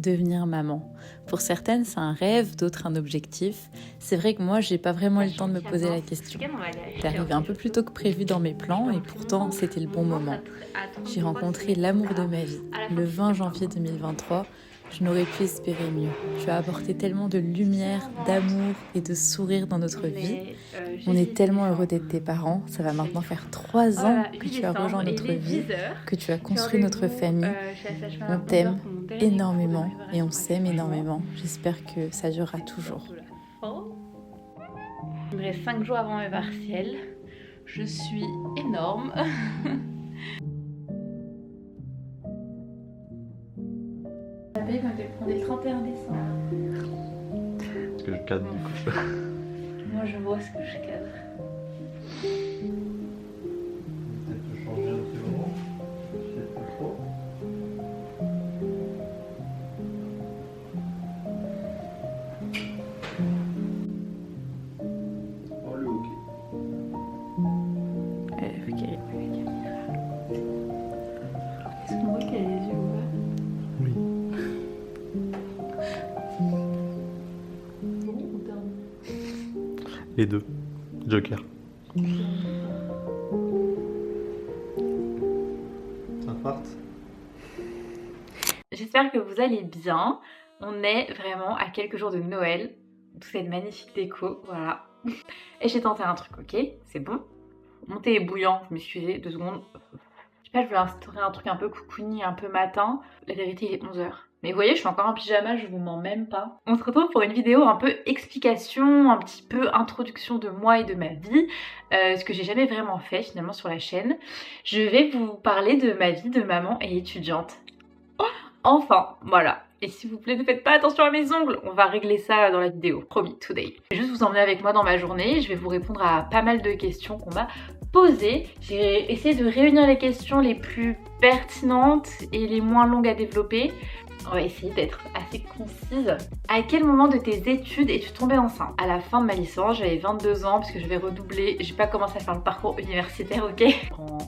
devenir maman. Pour certaines, c'est un rêve, d'autres un objectif. C'est vrai que moi, j'ai pas vraiment eu le temps de me poser la question. C'est arrivé un peu plus tôt que prévu dans mes plans et pourtant, c'était le bon moment. J'ai rencontré l'amour de ma vie. Le 20 janvier 2023, je n'aurais pu espérer mieux. Tu as apporté tellement de lumière, d'amour et de sourire dans notre vie. On est tellement heureux d'être tes parents. Ça va maintenant faire 3 ans que tu as rejoint notre vie, que tu as construit notre famille. On t'aime énormément et on s'aime énormément. J'espère que ça durera toujours. Il me reste 5 jours avant mes partiels. Je suis énorme. La veille, on est le 31 décembre. Parce que je cadre du coup. Moi je vois ce que je cadre. Peut-être changer un petit moment. C'est pas trop. Oh le ok. Faut qu'elle ait pas la caméra. Est-ce qu'on voit qu'elle a les yeux ouverts? Oui. Les deux. Joker. Ça parte. J'espère que vous allez bien. On est vraiment à quelques jours de Noël. Toute cette magnifique déco, voilà. Et j'ai tenté un truc, ok? C'est bon. Mon thé est bouillant, je m'excusez, 2 secondes. Je sais pas, je voulais instaurer un truc un peu cocooning, un peu matin. La vérité, il est 11h. Mais vous voyez, je suis encore en pyjama, je vous mens même pas. On se retrouve pour une vidéo un peu explication, un petit peu introduction de moi et de ma vie. Ce que j'ai jamais vraiment fait finalement sur la chaîne. Je vais vous parler de ma vie de maman et étudiante. Enfin, voilà. Et s'il vous plaît, ne faites pas attention à mes ongles. On va régler ça dans la vidéo. Promis, today. Je vais juste vous emmener avec moi dans ma journée. Je vais vous répondre à pas mal de questions qu'on m'a posées. J'ai essayé de réunir les questions les plus pertinentes et les moins longues à développer. On va essayer d'être assez concise. À quel moment de tes études es-tu tombée enceinte? À la fin de ma licence, j'avais 22 ans parce que je vais redoubler. J'ai pas commencé à faire le parcours universitaire, ok,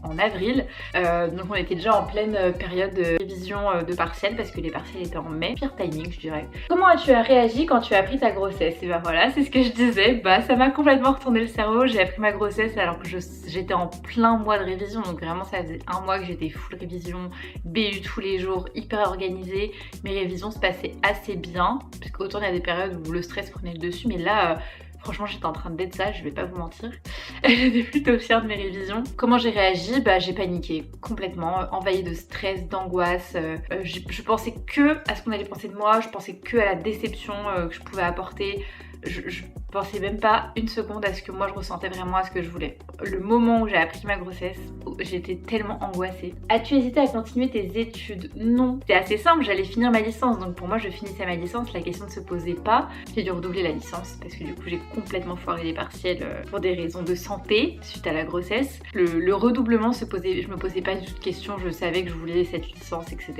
en avril. Donc on était déjà en pleine période de révision de partiels parce que les partiels étaient en mai. Pire timing, je dirais. Comment as-tu réagi quand tu as appris ta grossesse? Et bah voilà, c'est ce que je disais. Bah ça m'a complètement retourné le cerveau. J'ai appris ma grossesse alors que j'étais en plein mois de révision. Donc vraiment ça faisait 1 mois que j'étais full révision, BU tous les jours, hyper organisée. Mes révisions se passaient assez bien, parce qu'autant il y a des périodes où le stress prenait le dessus, mais là, franchement, j'étais en train d'être ça, je vais pas vous mentir. J'étais plutôt fière de mes révisions. Comment j'ai réagi? Bah, j'ai paniqué complètement, envahie de stress, d'angoisse. Je pensais que à ce qu'on allait penser de moi, je pensais que à la déception que je pouvais apporter. Je pensais même pas une seconde à ce que moi je ressentais vraiment, à ce que je voulais. Le moment où j'ai appris ma grossesse, j'étais tellement angoissée. As-tu hésité à continuer tes études? Non. C'était assez simple, j'allais finir ma licence, donc pour moi je finissais ma licence, la question ne se posait pas. J'ai dû redoubler la licence parce que du coup j'ai complètement foiré les partiels pour des raisons de santé suite à la grossesse. Le redoublement se posait, je me posais pas du tout de questions, je savais que je voulais cette licence, etc.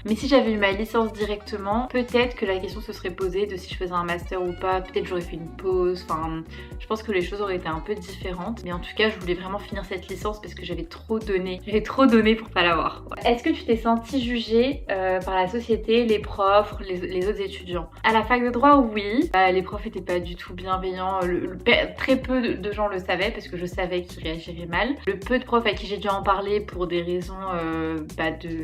Mais si j'avais eu ma licence directement, peut-être que la question se serait posée de si je faisais un master ou pas, peut-être j'aurais fait une pause, enfin je pense que les choses auraient été un peu différentes, mais en tout cas je voulais vraiment finir cette licence parce que j'avais trop donné pour pas l'avoir. Ouais. Est-ce que tu t'es sentie jugée par la société, les profs, les autres étudiants? À la fac de droit, oui. Les profs étaient pas du tout bienveillants, très peu de gens le savaient parce que je savais qu'ils réagiraient mal. Le peu de profs à qui j'ai dû en parler pour des raisons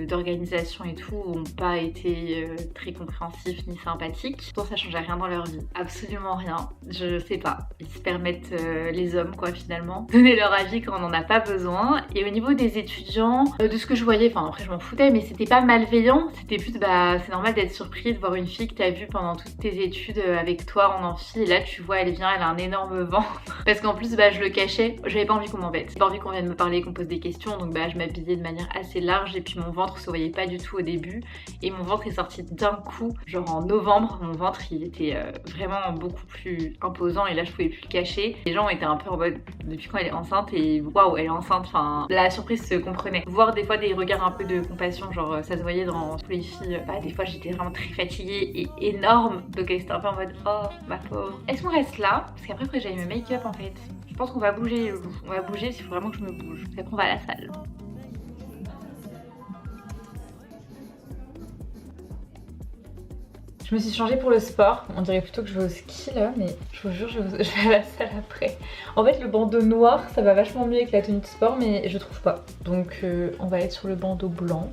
d'organisation et tout ont pas été très compréhensifs ni sympathiques. Pourtant ça changeait rien dans leur vie, absolument rien. Je sais pas, ils se permettent les hommes quoi finalement, donner leur avis quand on en a pas besoin. Et au niveau des étudiants, de ce que je voyais, enfin après je m'en foutais, mais c'était pas malveillant, c'était plus bah c'est normal d'être surpris de voir une fille que t'as vue pendant toutes tes études avec toi en amphi, et là tu vois elle vient, elle a un énorme ventre. Parce qu'en plus bah je le cachais, j'avais pas envie qu'on m'embête, j'ai pas envie qu'on vienne me parler, qu'on pose des questions, donc bah je m'habillais de manière assez large et puis mon ventre se voyait pas du tout au début. Et mon ventre est sorti d'un coup, genre en novembre, mon ventre il était vraiment beaucoup plus imposant et là je pouvais plus le cacher. Les gens étaient un peu en mode depuis quand elle est enceinte et waouh elle est enceinte, enfin la surprise se comprenait. Voir des fois des regards un peu de compassion, genre ça se voyait dans tous les filles, bah des fois j'étais vraiment très fatiguée et énorme, donc c'était un peu en mode oh ma pauvre. Est-ce qu'on reste là? Parce qu'après faut que j'aille me make-up en fait. Je pense qu'on va bouger, s'il faut vraiment que je me bouge. Après on va à la salle. Je me suis changée pour le sport. On dirait plutôt que je vais au ski là, mais je vous jure, je vais à la salle après. En fait, le bandeau noir, ça va vachement mieux avec la tenue de sport, mais je trouve pas. Donc, on va être sur le bandeau blanc.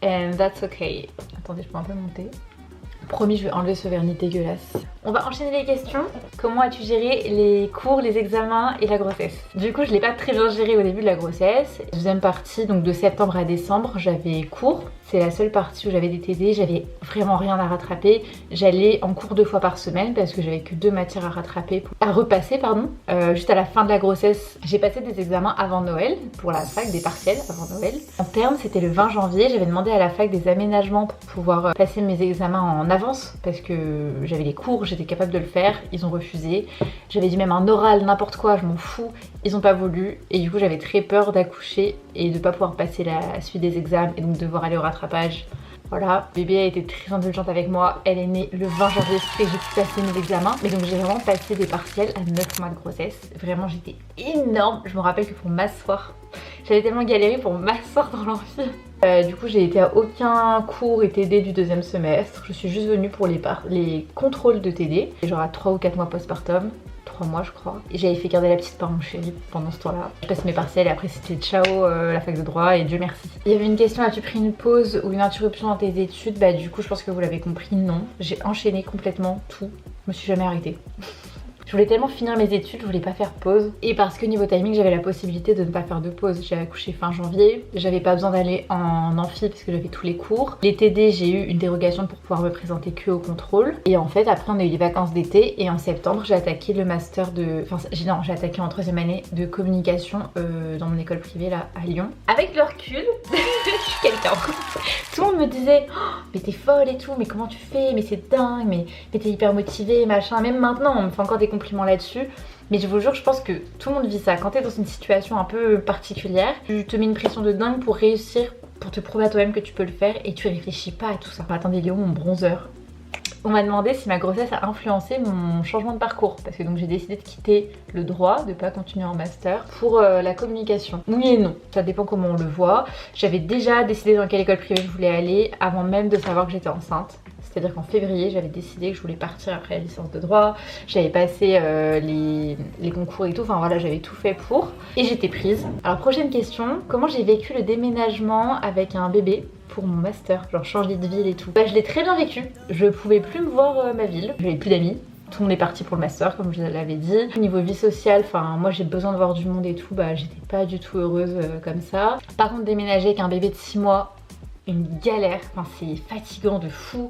And that's okay. Attendez, je peux un peu monter. Promis, je vais enlever ce vernis dégueulasse. On va enchaîner les questions. Comment as-tu géré les cours, les examens et la grossesse? Du coup, je l'ai pas très bien géré au début de la grossesse. Deuxième partie, donc de septembre à décembre, j'avais cours. C'est la seule partie où j'avais des TD, j'avais vraiment rien à rattraper. J'allais en cours 2 fois par semaine parce que j'avais que 2 matières à rattraper, à repasser pardon. Juste à la fin de la grossesse, j'ai passé des examens avant Noël pour la fac, des partiels avant Noël. En terme, c'était le 20 janvier, j'avais demandé à la fac des aménagements pour pouvoir passer mes examens en avance parce que j'avais les cours, j'étais capable de le faire, ils ont refusé. J'avais dit même un oral, n'importe quoi, je m'en fous, ils ont pas voulu et du coup j'avais très peur d'accoucher et de pas pouvoir passer la suite des examens et donc devoir aller au rattrapage. Voilà, bébé a été très indulgente avec moi, elle est née le 20 janvier, c'est que j'ai pu passer mes examens. Mais donc j'ai vraiment passé des partiels à 9 mois de grossesse, vraiment j'étais énorme. Je me rappelle que pour m'asseoir, j'avais tellement galéré pour m'asseoir dans l'amphi. Du coup j'ai été à aucun cours et TD du 2e semestre, je suis juste venue pour les contrôles de TD, genre à 3 ou 4 mois postpartum. 3 mois je crois. Et j'avais fait garder la petite par mon chéri pendant ce temps-là. Je passe mes partiels et après c'était ciao la fac de droit et Dieu merci. Il y avait une question, as-tu pris une pause ou une interruption dans tes études? Bah du coup je pense que vous l'avez compris, non. J'ai enchaîné complètement tout. Je me suis jamais arrêtée. Je voulais tellement finir mes études, je voulais pas faire pause. Et parce que niveau timing, j'avais la possibilité de ne pas faire de pause. J'ai accouché fin janvier, j'avais pas besoin d'aller en amphi parce que j'avais tous les cours. Les TD, j'ai eu une dérogation pour pouvoir me présenter que au contrôle. Et en fait, après, on a eu les vacances d'été et en septembre, j'ai attaqué le master de... Enfin, non, j'ai attaqué en 3e année de communication dans mon école privée là à Lyon. Avec le recul, je suis quelqu'un. Tout le monde me disait oh, mais t'es folle et tout, mais comment tu fais, mais c'est dingue, mais t'es hyper motivée, machin. Même maintenant, on me fait encore des compliments là-dessus. Mais je vous jure, je pense que tout le monde vit ça. Quand t'es dans une situation un peu particulière, tu te mets une pression de dingue pour réussir, pour te prouver à toi-même que tu peux le faire et tu réfléchis pas à tout ça. Attendez, il est où mon bronzer? On m'a demandé si ma grossesse a influencé mon changement de parcours parce que donc j'ai décidé de quitter le droit, de pas continuer en master pour la communication. Oui et non, ça dépend comment on le voit. J'avais déjà décidé dans quelle école privée je voulais aller avant même de savoir que j'étais enceinte. C'est-à-dire qu'en février, j'avais décidé que je voulais partir après la licence de droit. J'avais passé les concours et tout. Enfin voilà, j'avais tout fait pour. Et j'étais prise. Alors prochaine question, comment j'ai vécu le déménagement avec un bébé pour mon master, genre changer de ville et tout? Bah je l'ai très bien vécu. Je pouvais plus me voir ma ville. J'avais plus d'amis. Tout le monde est parti pour le master comme je l'avais dit. Au niveau vie sociale, enfin moi j'ai besoin de voir du monde et tout. Bah j'étais pas du tout heureuse comme ça. Par contre déménager avec un bébé de 6 mois, une galère, enfin c'est fatigant de fou,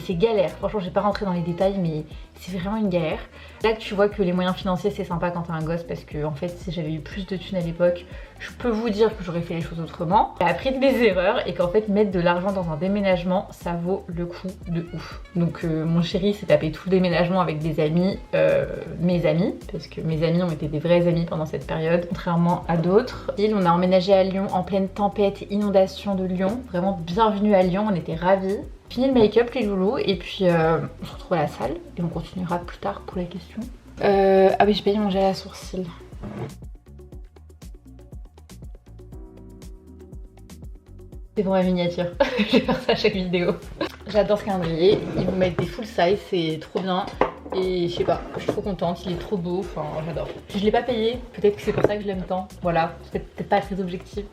c'est galère, franchement je vais pas rentrer dans les détails mais c'est vraiment une galère. Là que tu vois que les moyens financiers c'est sympa quand t'as un gosse parce que en fait si j'avais eu plus de thunes à l'époque, je peux vous dire que j'aurais fait les choses autrement. J'ai appris de mes erreurs et qu'en fait mettre de l'argent dans un déménagement ça vaut le coup de ouf. Donc mon chéri s'est tapé tout le déménagement avec des amis, mes amis, parce que mes amis ont été des vrais amis pendant cette période, contrairement à d'autres. On a emménagé à Lyon en pleine tempête et inondation de Lyon, vraiment bienvenue à Lyon, on était ravis. Fini le make-up les loulous et puis on se retrouve à la salle et on continuera plus tard pour la question. Ah oui j'ai payé mon gel à sourcils. C'est pour ma miniature, je vais faire ça à chaque vidéo. J'adore ce calendrier, ils vous mettent des full size, c'est trop bien. Et je sais pas, je suis trop contente, il est trop beau, enfin j'adore. Je l'ai pas payé, peut-être que c'est pour ça que je l'aime tant, voilà, c'est peut-être pas très objectif.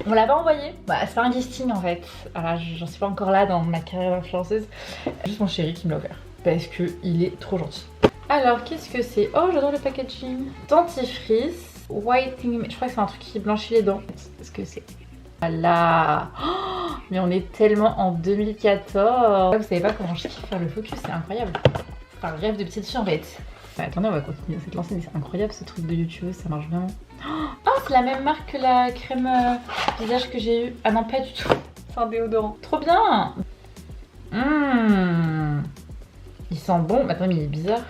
On l'a pas envoyé, bah c'est pas un gifting en fait, alors j'en suis pas encore là dans ma carrière d'influenceuse. Juste mon chéri qui me l'a offert, parce que il est trop gentil. Alors qu'est-ce que c'est? Oh j'adore le packaging. Dentifrice, whitening, je crois que c'est un truc qui blanchit les dents. Qu'est-ce que c'est? Voilà. Oh, mais on est tellement en 2014. Vous savez pas comment je kiffe faire le focus, c'est incroyable. Enfin, rêve de petite fille en fait. Enfin, attendez, on va continuer cette lancée, mais c'est incroyable ce truc de youtubeuse, ça marche vraiment. Oh, c'est la même marque que la crème visage que j'ai eue. Ah non, pas du tout. C'est un déodorant. Trop bien. Il sent bon. Attends, mais il est bizarre.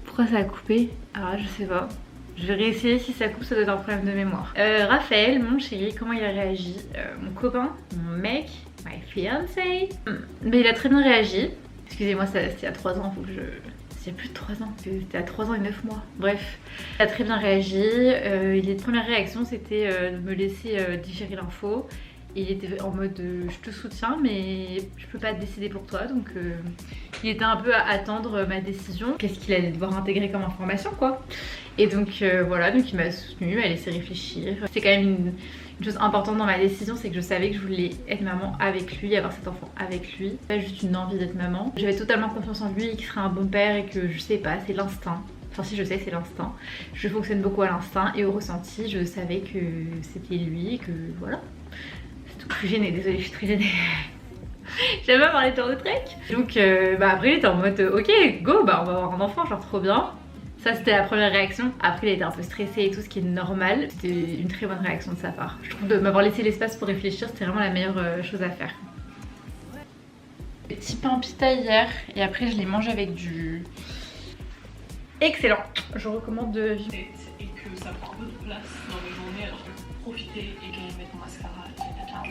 Pourquoi ça a coupé? Alors je sais pas. Je vais réessayer, si ça coupe ça doit être un problème de mémoire. Raphaël, mon chéri, comment il a réagi? Mon copain, mon mec, my fiancé. Mais il a très bien réagi. Excusez-moi, c'était il y a 3 ans, faut que je... Il y a plus de 3 ans, c'était à 3 ans et 9 mois. Bref, il a très bien réagi. Les premières réactions, c'était de me laisser digérer l'info. Et il était en mode je te soutiens mais je peux pas décider pour toi, donc il était un peu à attendre ma décision, qu'est-ce qu'il allait devoir intégrer comme information quoi. Et donc voilà, donc il m'a soutenue, m'a laissé réfléchir. C'est quand même une chose importante dans ma décision, c'est que je savais que je voulais être maman avec lui, avoir cet enfant avec lui. Pas juste une envie d'être maman. J'avais totalement confiance en lui, qu'il serait un bon père et que je sais pas, c'est l'instinct. Enfin si je sais, c'est l'instinct. Je fonctionne beaucoup à l'instinct et au ressenti, je savais que c'était lui et que voilà. C'est tout, je suis gênée, désolée, je suis très gênée. J'aime pas parler de tour de trek. Donc après il était en mode ok go, bah on va avoir un enfant, genre trop bien. Ça c'était la première réaction. Après il était un peu stressé et tout, ce qui est normal. C'était une très bonne réaction de sa part. Je trouve de m'avoir laissé l'espace pour réfléchir, c'était vraiment la meilleure chose à faire. Petit pain pita hier et après je l'ai mangé avec du... Excellent, je recommande de vivre. Et que ça prend un peu de place dans mes journées, alors que profiter et qu'elle mette mon mascara et la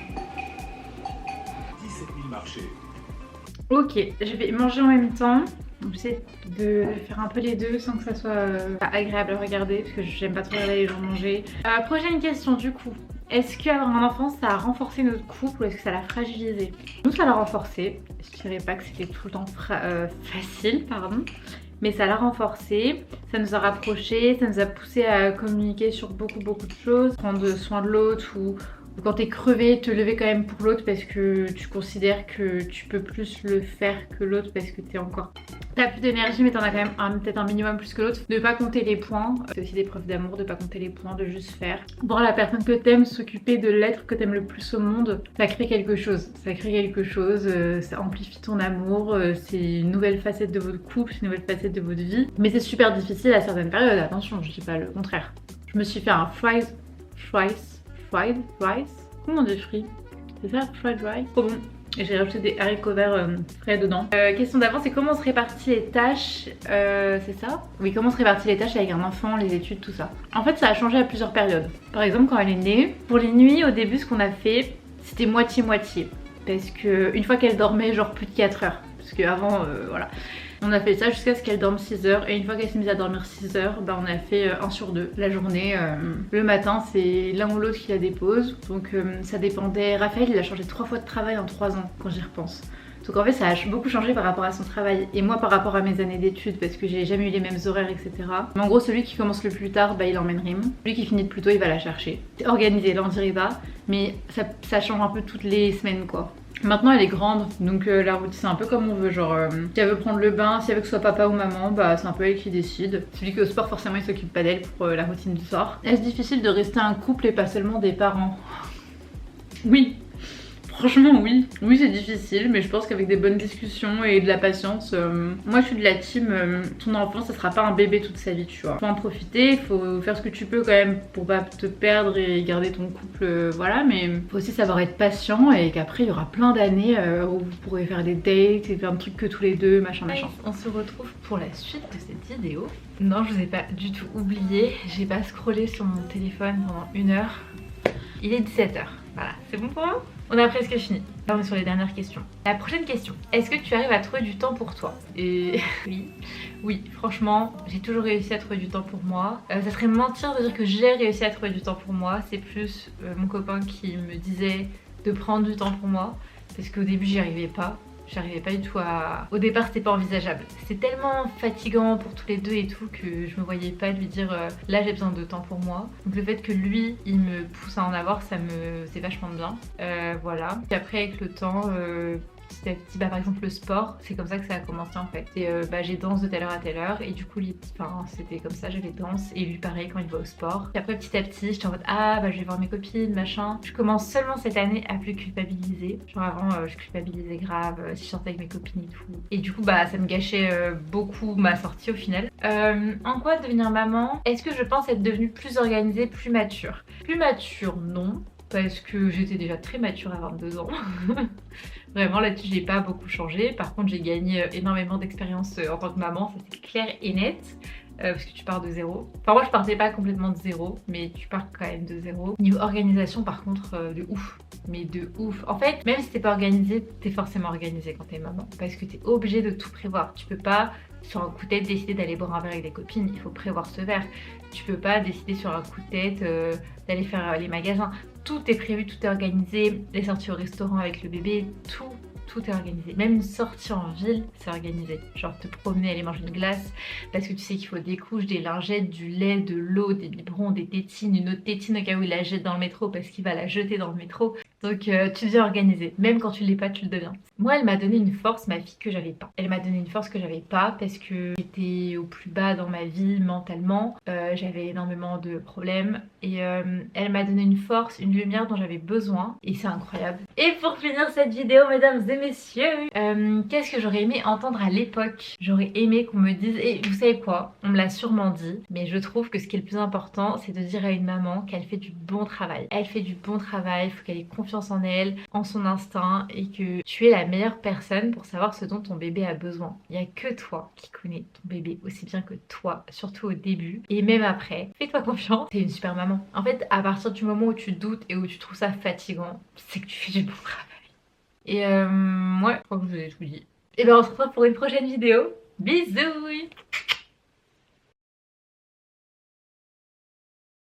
17 000 marchés. Ok, je vais manger en même temps. Donc j'essaie de faire un peu les deux sans que ça soit agréable à regarder parce que j'aime pas trop regarder les gens manger. Prochaine question du coup. Est-ce qu'avoir un enfant ça a renforcé notre couple ou est-ce que ça l'a fragilisé? Nous ça l'a renforcé. Je dirais pas que c'était tout le temps facile, pardon. Mais ça l'a renforcé, ça nous a rapprochés, ça nous a poussé à communiquer sur beaucoup de choses. Prendre soin de l'autre ou quand t'es crevé, te lever quand même pour l'autre parce que tu considères que tu peux plus le faire que l'autre parce que t'as plus d'énergie mais t'en as quand même peut-être un minimum plus que l'autre. Ne pas compter les points, c'est aussi des preuves d'amour, de pas compter les points, de juste faire. Voir la personne que t'aimes s'occuper de l'être que t'aimes le plus au monde, ça crée quelque chose. Ça amplifie ton amour, c'est une nouvelle facette de votre couple, c'est une nouvelle facette de votre vie. Mais c'est super difficile à certaines périodes, attention, je dis pas le contraire. Je me suis fait un fried rice. Comment on dit frit? C'est ça, fried rice? Trop bon. Et j'ai rajouté des haricots verts frais dedans. Question d'avant, c'est comment on se répartit les tâches? C'est ça? Oui, comment on se répartit les tâches avec un enfant, les études, tout ça. En fait, ça a changé à plusieurs périodes. Par exemple, quand elle est née, pour les nuits, au début, ce qu'on a fait, c'était moitié-moitié. Parce que une fois qu'elle dormait, genre plus de 4 heures. Parce qu'avant, voilà. On a fait ça jusqu'à ce qu'elle dorme 6 heures et une fois qu'elle s'est mise à dormir 6 heures, bah on a fait 1 sur 2 la journée. Le matin c'est l'un ou l'autre qui la dépose, donc ça dépendait. Raphaël il a changé 3 fois de travail en 3 ans quand j'y repense. Donc en fait ça a beaucoup changé par rapport à son travail et moi par rapport à mes années d'études parce que j'ai jamais eu les mêmes horaires etc. Mais en gros celui qui commence le plus tard bah il emmène Rim, celui qui finit plus tôt il va la chercher. C'est organisé, là on dirait pas, mais ça change un peu toutes les semaines quoi. Maintenant elle est grande donc la routine c'est un peu comme on veut, genre si elle veut prendre le bain, si elle veut que ce soit papa ou maman, bah c'est un peu elle qui décide. Celui qui est au sport forcément il s'occupe pas d'elle pour la routine du soir. Est-ce difficile de rester un couple et pas seulement des parents? Oui. Franchement oui, c'est difficile mais je pense qu'avec des bonnes discussions et de la patience, moi je suis de la team, ton enfant ça sera pas un bébé toute sa vie tu vois. Faut en profiter, faut faire ce que tu peux quand même pour pas te perdre et garder ton couple, voilà, mais faut aussi savoir être patient et qu'après il y aura plein d'années où vous pourrez faire des dates et faire un truc que tous les deux, machin. On se retrouve pour la suite de cette vidéo. Non je vous ai pas du tout oublié, j'ai pas scrollé sur mon téléphone pendant 1 heure. Il est 17h, voilà, c'est bon pour moi? On a presque fini. Là on est sur les dernières questions. La prochaine question, est-ce que tu arrives à trouver du temps pour toi? Et oui, franchement, j'ai toujours réussi à trouver du temps pour moi. Ça serait mentir de dire que j'ai réussi à trouver du temps pour moi. C'est plus mon copain qui me disait de prendre du temps pour moi. Parce qu'au début j'y arrivais pas. J'arrivais pas du tout à... Au départ c'était pas envisageable. C'était tellement fatigant pour tous les deux et tout que je me voyais pas lui dire là j'ai besoin de temps pour moi. Donc le fait que lui il me pousse à en avoir, c'est vachement bien. Voilà. Puis après avec le temps... petit à petit, par exemple le sport, c'est comme ça que ça a commencé en fait. Et j'ai danse de telle heure à telle heure et du coup c'était comme ça, j'avais danse et lui pareil quand il va au sport. Et après petit à petit j'étais en mode je vais voir mes copines machin. Je commence seulement cette année à plus culpabiliser. Genre avant je culpabilisais grave si je sortais avec mes copines et tout. Et du coup ça me gâchait beaucoup ma sortie au final. En quoi devenir maman? Est-ce que je pense être devenue plus organisée, plus mature? Plus mature non. Parce que j'étais déjà très mature à 22 ans. Vraiment là-dessus j'ai pas beaucoup changé. Par contre j'ai gagné énormément d'expérience en tant que maman, ça c'est clair et net. Parce que tu pars de zéro. Enfin moi je partais pas complètement de zéro, mais tu pars quand même de zéro. Niveau organisation par contre de ouf. Mais de ouf. En fait même si t'es pas organisé, t'es forcément organisé quand t'es maman. Parce que t'es obligé de tout prévoir. Tu peux pas sur un coup de tête décider d'aller boire un verre avec des copines, il faut prévoir ce verre. Tu peux pas décider sur un coup de tête d'aller faire les magasins. tout est prévu, tout est organisé, les sorties au restaurant avec le bébé, tout est organisé. Même une sortie en ville, c'est organisé. Genre te promener, aller manger une glace, parce que tu sais qu'il faut des couches, des lingettes, du lait, de l'eau, des biberons, des tétines, une autre tétine au cas où il la jette dans le métro parce qu'il va la jeter dans le métro. Donc tu deviens organisé. Même quand tu l'es pas, tu le deviens. Moi, elle m'a donné une force, ma fille, que j'avais pas. Elle m'a donné une force que j'avais pas parce que j'étais au plus bas dans ma vie mentalement. J'avais énormément de problèmes. Et elle m'a donné une force, une lumière dont j'avais besoin. Et c'est incroyable. Et pour finir cette vidéo, mesdames et messieurs, qu'est-ce que j'aurais aimé entendre à l'époque? J'aurais aimé qu'on me dise, et vous savez quoi? On me l'a sûrement dit, mais je trouve que ce qui est le plus important, c'est de dire à une maman qu'elle fait du bon travail. Elle fait du bon travail, il faut qu'elle ait confiance en elle, en son instinct, et que tu es la meilleure personne pour savoir ce dont ton bébé a besoin. Il n'y a que toi qui connais ton bébé aussi bien que toi, surtout au début, et même après. Fais-toi confiance, t'es une super maman. En fait, à partir du moment où tu doutes et où tu trouves ça fatigant, c'est que tu fais du bon travail. Et moi, je crois que je vous ai tout dit. Et ben on se retrouve pour une prochaine vidéo. Bisous!